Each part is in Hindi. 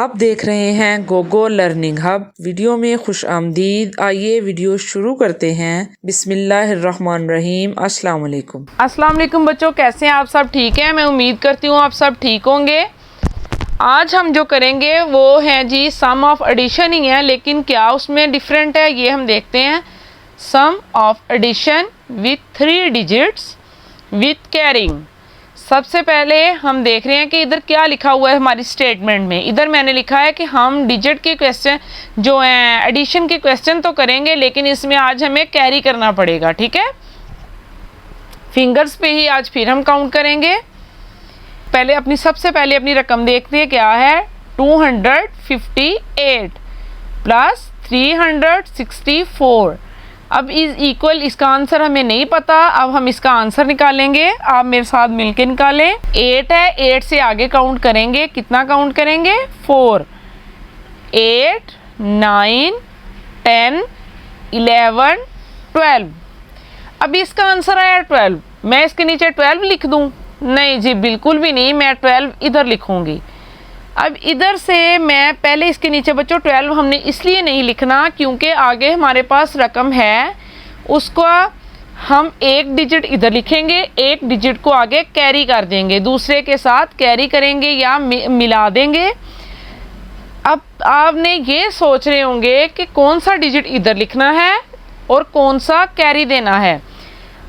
आप देख रहे हैं गोगो लर्निंग हब। वीडियो में खुश आमदीद। आइए वीडियो शुरू करते हैं। बिस्मिल्लाहिर्रहमानिर्रहीम। अस्सलाम वालेकुम। अस्सलाम वालेकुम बच्चों, कैसे हैं आप सब? ठीक है, मैं उम्मीद करती हूँ आप सब ठीक होंगे। आज हम जो करेंगे वो है जी सम ऑफ एडिशन ही है, लेकिन क्या उसमें डिफरेंट है ये हम देखते हैं। Sum of addition with 3 digits with carrying. सबसे पहले हम देख रहे हैं कि इधर क्या लिखा हुआ है हमारी स्टेटमेंट में। इधर मैंने लिखा है कि हम डिजिट के क्वेश्चन जो हैं एडिशन के क्वेश्चन तो करेंगे, लेकिन इसमें आज हमें कैरी करना पड़ेगा। ठीक है, फिंगर्स पे ही आज फिर हम काउंट करेंगे। सबसे पहले अपनी रकम देखते हैं क्या है। 258 प्लस 364। अब इज इक्वल, इसका आंसर हमें नहीं पता। अब हम इसका आंसर निकालेंगे, आप मेरे साथ मिलके निकालें। 8 है, 8 से आगे काउंट करेंगे। कितना काउंट करेंगे? 4, 8, 9, 10, 11, 12। अब इसका आंसर आया 12। मैं इसके नीचे 12 लिख दूं? नहीं जी, बिल्कुल भी नहीं। मैं 12 इधर लिखूंगी। अब इधर से मैं पहले इसके नीचे बच्चों 12 हमने इसलिए नहीं लिखना क्योंकि आगे हमारे पास रकम है, उसको हम एक डिजिट इधर लिखेंगे, एक डिजिट को आगे कैरी कर देंगे, दूसरे के साथ कैरी करेंगे या मिला देंगे। अब आपने ये सोच रहे होंगे कि कौन सा डिजिट इधर लिखना है और कौन सा कैरी देना है।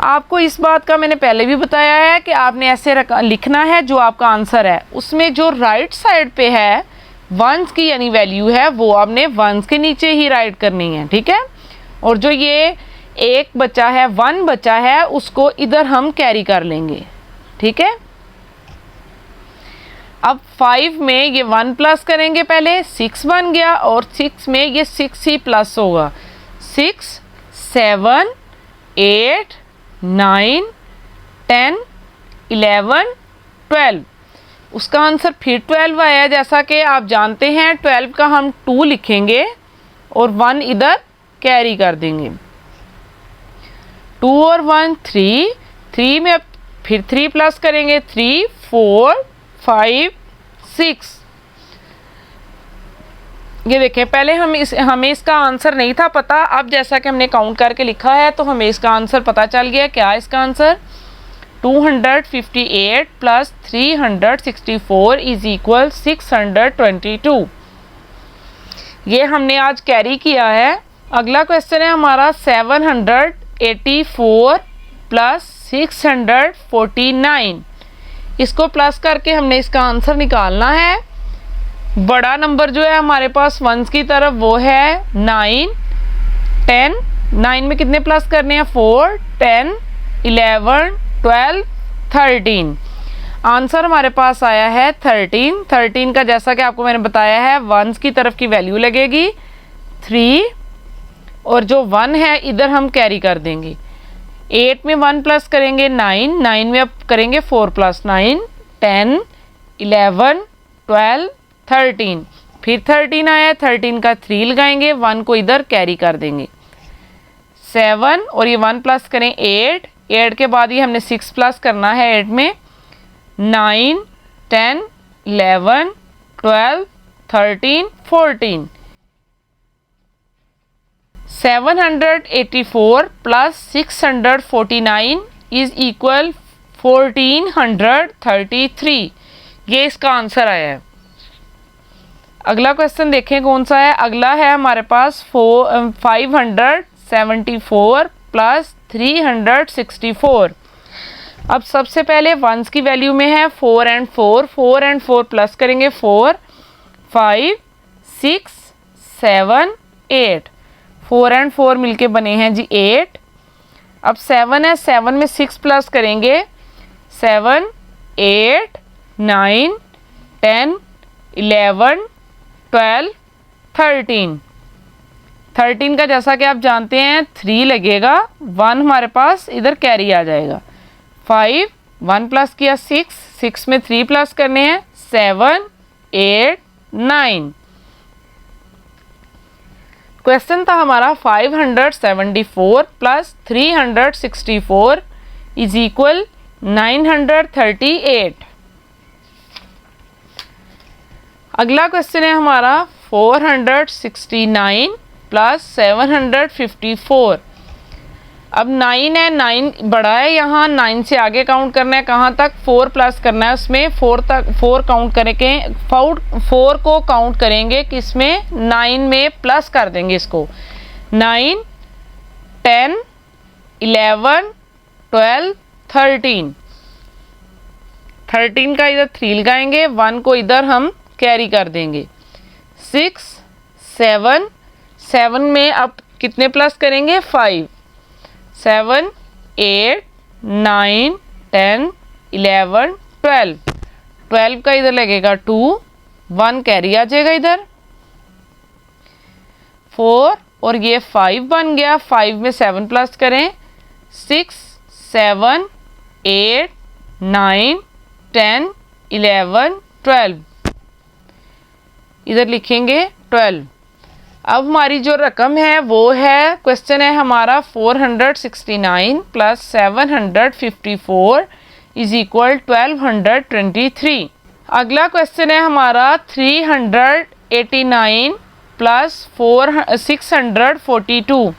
आपको इस बात का मैंने पहले भी बताया है कि आपने ऐसे लिखना है, जो आपका आंसर है उसमें जो राइट साइड पे है वंस की यानी वैल्यू है, वो आपने वंस के नीचे ही राइट करनी है। ठीक है, और जो ये एक बचा है, 1 बचा है, उसको इधर हम कैरी कर लेंगे। ठीक है, अब 5 में ये 1 प्लस करेंगे, पहले 6 बन गया, और 6 में ये 6 ही प्लस होगा। 6, 7, 8, 9, 10, 11, 12। उसका आंसर फिर 12 आया। जैसा कि आप जानते हैं 12 का हम 2 लिखेंगे और 1 इधर कैरी कर देंगे। 2 और 1 3, 3 में अब फिर 3 प्लस करेंगे। 3, 4, 5, 6। ये देखें, पहले हमें इसका आंसर नहीं था पता। अब जैसा कि हमने काउंट करके लिखा है तो हमें इसका आंसर पता चल गया। क्या है इसका आंसर? 258 plus 364 is equal 622। ये हमने आज कैरी किया है। अगला क्वेश्चन है हमारा 784 प्लस 649। इसको प्लस करके हमने इसका आंसर निकालना है। बड़ा नंबर जो है हमारे पास वंस की तरफ वो है 9, 10। 9 में कितने प्लस करने हैं? 4, 10, 11, 12, 13। आंसर हमारे पास आया है 13। 13 का जैसा कि आपको मैंने बताया है वंस की तरफ की वैल्यू लगेगी 3, और जो 1 है इधर हम कैरी कर देंगे। 8 में 1 प्लस करेंगे 9, 9 में अब करेंगे 4 प्लस 9, 10, 11, 12, 13। फिर 13 आया, 13 का 3 लगाएंगे, 1 को इधर कैरी कर देंगे। 7 और ये 1 प्लस करें 8, 8 के बाद ये हमने 6 प्लस करना है 8 में। 9, 10, 11, 12, 13, 14। 784 प्लस 649 इज इक्वल 1433। ये इसका आंसर आया है। अगला क्वेश्चन देखें कौन सा है। अगला है हमारे पास 574 प्लस 364। अब सबसे पहले वंस की वैल्यू में है 4 एंड 4। 4 एंड 4 प्लस करेंगे 4, 5, 6, 7, 8। 4 एंड 4 मिलके बने हैं जी 8। अब 7 है, 7 में 6 प्लस करेंगे। 7, 8, 9, 10, 11, 12, 13। 13 का जैसा कि आप जानते हैं 3 लगेगा, 1 हमारे पास इधर कैरी आ जाएगा। 5, 1 प्लस किया 6, 6 में 3 प्लस करने हैं 7, 8, 9। क्वेश्चन था हमारा 574 प्लस 364 इज इक्वल 938। अगला क्वेश्चन है हमारा 469 प्लस 754। अब 9 है, 9 बड़ा है, यहाँ 9 से आगे काउंट करना है, कहाँ तक, 4 प्लस करना है उसमें, 4 तक 4 काउंट करेंगे, 4 को काउंट करेंगे किसमें, 9 में प्लस कर देंगे इसको, 9 10 11 12 13। 13 का इधर 3 लगाएंगे, 1 को इधर हम कैरी कर देंगे, 6 7 7 में अब कितने प्लस करेंगे, 5 7 8 9 10 11 12। 12 का इधर लगेगा 2, 1 कैरी आ जाएगा इधर, 4 और ये 5 बन गया, 5 में 7 प्लस करें, 6 7 8 9 10 11 12। इधर लिखेंगे 12। अब हमारी जो रकम है वो है, क्वेश्चन है हमारा 469 प्लस 754 इज इक्वल 1223। अगला क्वेश्चन है हमारा 389 प्लस 642।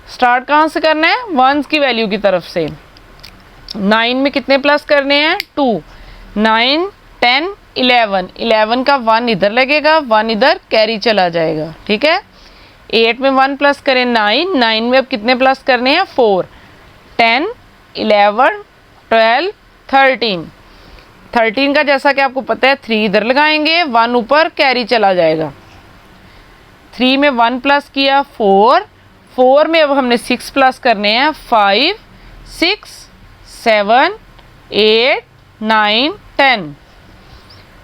स्टार्ट कहाँ से करना है, वंस की वैल्यू की तरफ से। 9 में कितने प्लस करने हैं, 2, 9 10 11, 11 का 1 इधर लगेगा, 1 इधर कैरी चला जाएगा, ठीक है। 8 में 1 प्लस करें 9, 9 में अब कितने प्लस करने हैं, 4, 10 11 12 13। 13 का जैसा कि आपको पता है 3 इधर लगाएंगे, 1 ऊपर कैरी चला जाएगा, 3 में 1 प्लस किया 4, 4 में अब हमने 6 प्लस करने हैं, 5 6 7 8 9 10।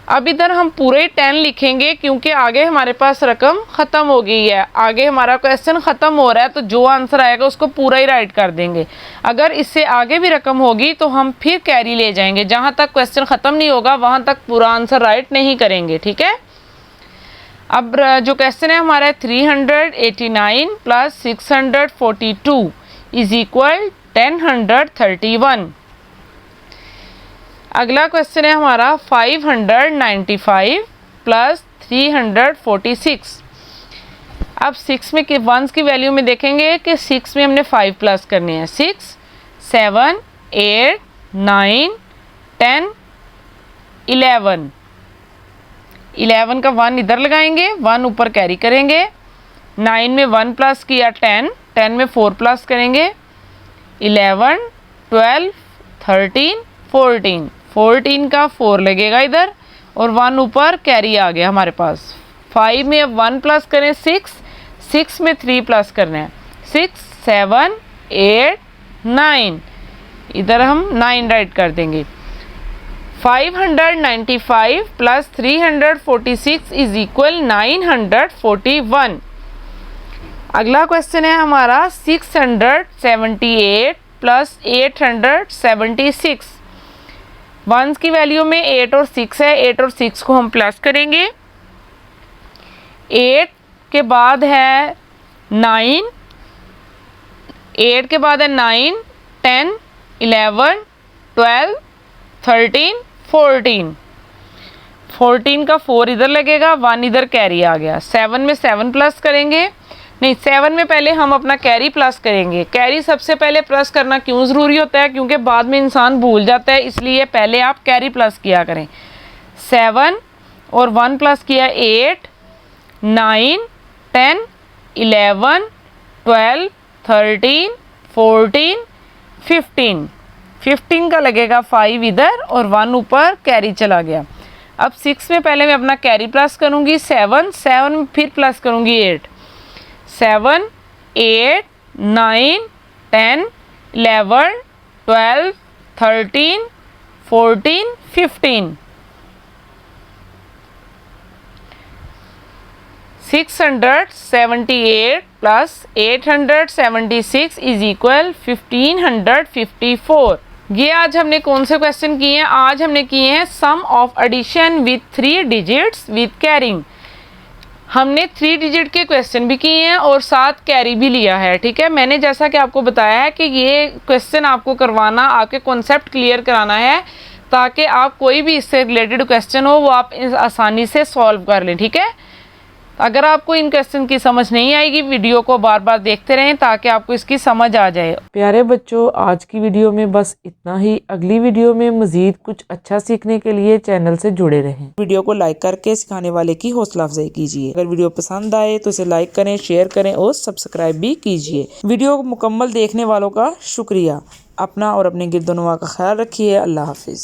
अब इधर हम पूरे 10 लिखेंगे क्योंकि आगे हमारे पास रकम ख़त्म हो गई है, आगे हमारा क्वेश्चन ख़त्म हो रहा है, तो जो आंसर आएगा उसको पूरा ही राइट कर देंगे। अगर इससे आगे भी रकम होगी तो हम फिर कैरी ले जाएंगे, जहाँ तक क्वेश्चन ख़त्म नहीं होगा वहाँ तक पूरा आंसर राइट नहीं करेंगे, ठीक है। अब जो क्वेश्चन है हमारा 389 प्लस 642 इज इक्वल 1031। अगला क्वेश्चन है हमारा 595 प्लस 346। अब 6 में वंस की वैल्यू में देखेंगे कि 6 में हमने 5 प्लस करने हैं, 6 7 8 9 10 11। 11 का 1 इधर लगाएंगे, 1 ऊपर कैरी करेंगे, 9 में 1 प्लस किया 10, 10 में 4 प्लस करेंगे, 11 12 13 14। 14 का 4 लगेगा इधर और 1 ऊपर कैरी आ गया हमारे पास। 5 में अब 1 प्लस करें 6, 6 में 3 प्लस करना है, 6 7 8 9, इधर हम 9 राइट कर देंगे। 595 प्लस 346 इज इक्वल 941। अगला क्वेश्चन है हमारा 678 प्लस 876। वंस की वैल्यू में 8 और 6 है, 8 और 6 को हम प्लस करेंगे, 8 के बाद है 9, 8 के बाद है 9 10 11 12 13 14। 14 का 4 इधर लगेगा, 1 इधर कैरी आ गया, 7 में 7 प्लस करेंगे, नहीं 7 में पहले हम अपना कैरी प्लस करेंगे। कैरी सबसे पहले प्लस करना क्यों ज़रूरी होता है, क्योंकि बाद में इंसान भूल जाता है, इसलिए पहले आप कैरी प्लस किया करें। 7 और 1 प्लस किया 8 9 10 11 12 13 14 15। 15 का लगेगा 5 इधर और 1 ऊपर कैरी चला गया। अब 6 में पहले मैं अपना कैरी प्लस करूँगी 7, 7 में फिर प्लस करूँगी 8, 7 8 9 10 11 12 13 14 15। 678 प्लस 876 इज इक्वल 1554। ये आज हमने कौन से क्वेश्चन किए हैं, आज हमने किए हैं sum of addition with 3 digits with carrying. हमने 3 डिजिट के क्वेश्चन भी किए हैं और साथ कैरी भी लिया है, ठीक है। मैंने जैसा कि आपको बताया है कि ये क्वेश्चन आपको करवाना, आपके कॉन्सेप्ट क्लियर कराना है, ताकि आप कोई भी इससे रिलेटेड क्वेश्चन हो वो आप आसानी से सॉल्व कर लें। ठीक है, अगर आपको इन क्वेश्चन की समझ नहीं आएगी वीडियो को बार बार देखते रहें ताकि आपको इसकी समझ आ जाए। प्यारे बच्चों, आज की वीडियो में बस इतना ही। अगली वीडियो में मज़ीद कुछ अच्छा सीखने के लिए चैनल से जुड़े रहें। वीडियो को लाइक करके सिखाने वाले की हौसला अफजाई कीजिए। अगर वीडियो पसंद आए तो इसे लाइक करें, शेयर करें और सब्सक्राइब भी कीजिए। वीडियो को मुकम्मल देखने वालों का शुक्रिया। अपना और अपने गिरदोनवा का ख्याल रखिए। अल्लाह हाफिज़।